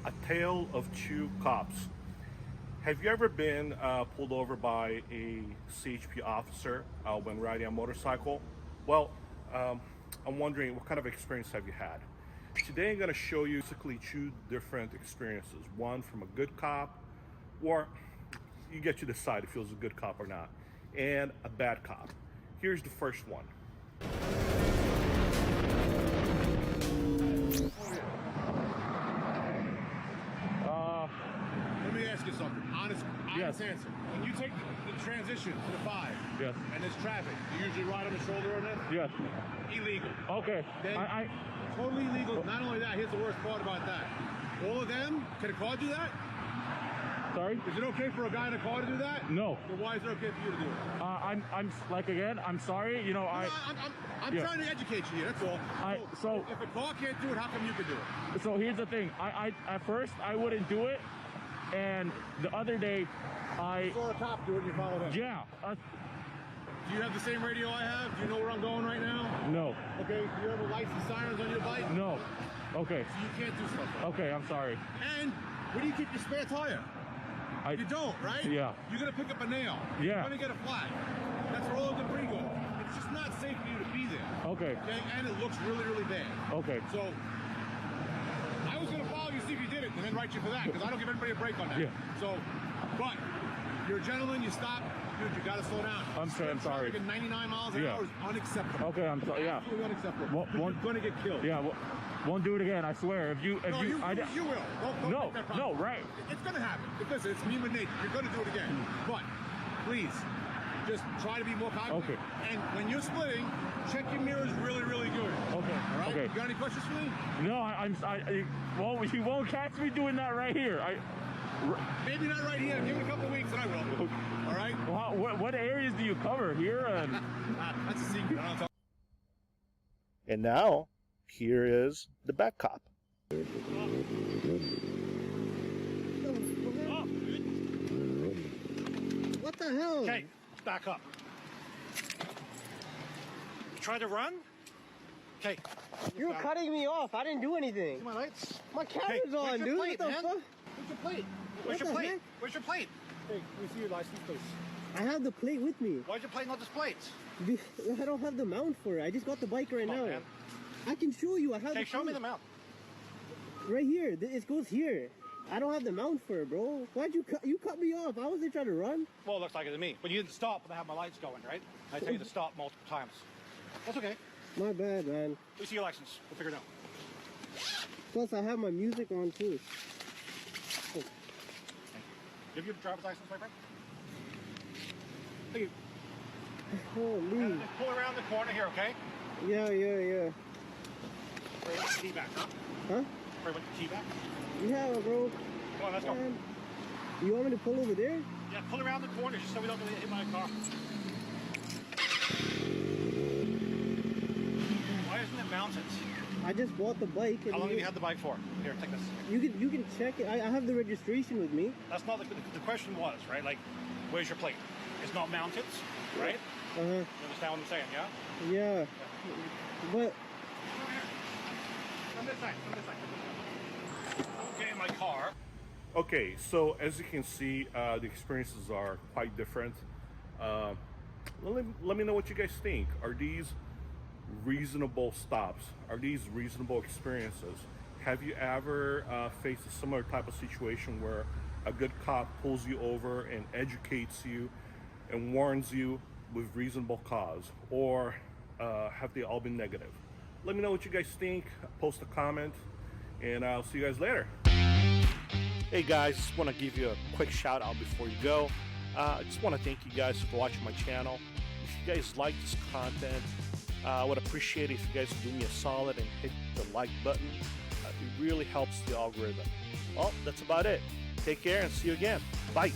A tale of two cops. Have you ever been pulled over by a CHP officer when riding a motorcycle? Well, I'm wondering what kind of experience have you had? Today I'm going to show you basically two different experiences. One from a good cop, or you get to decide if he was a good cop or not, and a bad cop. Here's the first one. Let me ask you something. Honest Yes. answer. When you take the transition to the 5, Yes. and there's traffic, you usually ride on the shoulder on it? Yes. Illegal. Okay. Then totally illegal. Not only that, here's the worst part about that. All of them, can a car do that? Sorry? Is it okay for a guy in a car to do that? No. Then why is it okay for you to do it? I'm sorry. You know, I'm Yeah. trying to educate you. That's all. So if a car can't do it, how come you can do it? So here's the thing. I at first I wouldn't do it, and the other day You saw a cop do it and you followed him. yeah. Do you have the same radio I have? Do you know where I'm going right now? No. Okay. Do you have a lights and sirens on your bike? No. Okay. So you can't do stuff like that. Okay. I'm sorry. And where do you keep your spare tire? You don't, right? Yeah. You're gonna pick up a nail. Yeah. You're gonna get a flag. That's where all the debris goes. It's just not safe for you to be there. Okay. Okay. And it looks really, really bad. Okay. So I was gonna follow you, see if you did it, and then write you for that, because I don't give anybody a break on that. Yeah. So, but you're a gentleman. You stop, dude. You gotta slow down. I'm sorry. Traffic at 99 miles an Yeah. hour is unacceptable. Okay. I'm sorry. Yeah. Absolutely unacceptable. One- You're gonna get killed. Yeah. Won't do it again. I swear. If you No, you will. Don't No, make that problem. no, right. It's gonna happen. Because it's human nature. You're gonna do it again. But please, just try to be more cognizant. Okay. And when you're splitting, check your mirrors really, really good. Okay. All right. Okay. You got any questions for me? No. Well, you won't catch me doing that right here. Maybe not right here. Give it a couple of weeks, and I will. All right. What areas do you cover here? And That's a secret. I don't tell. And now, here is the bad cop. What the hell? Okay, back up. Try to run? Okay. You're cutting me off. I didn't do anything. My lights. My camera's Hey, on, where's your dude. plate, What the man? fuck? Where's your plate? What Where's your the plate? heck? Where's your plate? Hey, we see your license, please. I have the plate with me. Why's your plate not displayed? I don't have the mount for it. I just got the bike right Come on, now. man. I can show you. I have Okay, the show me plate. the mount. Right here. It goes here. I don't have the mount for it, bro. Why'd you cut me off? I wasn't trying to run. Well, it looks like it to me. But you didn't stop when I have my lights going, right? I tell you to stop multiple times. That's okay. My bad, man. We see your license. We'll figure it out. Plus, I have my music on too. Give your driver's license, my friend. Thank you. Holy. Just pull around the corner here, okay? Yeah. Bring the key back, huh? Huh? Bring the key back. Yeah, bro. Come on, let's go. Man. You want me to pull over there? Yeah, pull around the corner just so we don't get hit by a car. Why isn't it mounted? I just bought the bike. And How long have you had the bike for? Here, take this. You can check it. I have the registration with me. That's not the question was, right? Like, where's your plate? It's not mounted, right? Uh-huh. You understand what I'm saying, yeah? Yeah. But From this side, Okay, in my car. Okay, so as you can see, the experiences are quite different. Let me know what you guys think. Are these reasonable stops? Are these reasonable experiences? Have you ever faced a similar type of situation where a good cop pulls you over and educates you and warns you with reasonable cause? Or have they all been negative? Let me know what you guys think. Post a comment, and I'll see you guys later. Hey guys, just want to give you a quick shout out before you go. I just want to thank you guys for watching my channel. If you guys like this content, I would appreciate it if you guys would do me a solid and hit the like button. It really helps the algorithm. Well, that's about it. Take care and see you again. Bye.